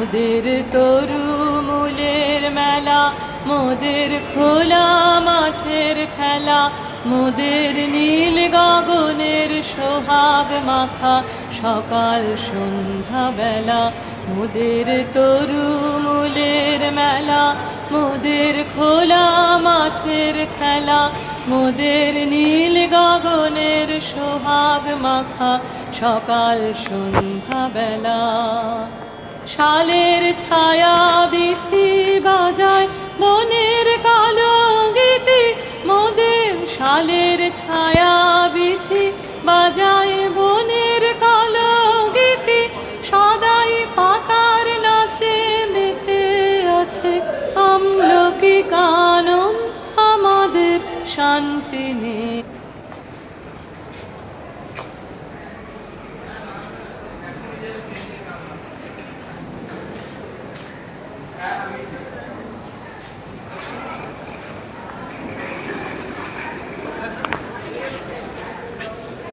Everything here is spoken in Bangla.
মোদের তরু মূলের মেলা, মোদের খোলা মাঠের খেলা, মোদের নীল গগনের সোহাগ মাখা সকাল সন্ধ্যা বেলা। মোদের তরু মূলের মেলা, মোদের খোলা মাঠের খেলা, মোদের নীল গগনের সোহাগ মাখা সকাল সন্ধ্যা বেলা। শালের ছায়া বিথি বাজায় বনের কালো গীতি, মোদের শালের ছায়া বিথি বাজায় বনের কালো গীতি। সদাই পাতার নাচে মেতে আছে আমলকি কানন, আমাদের শান্তি নেই।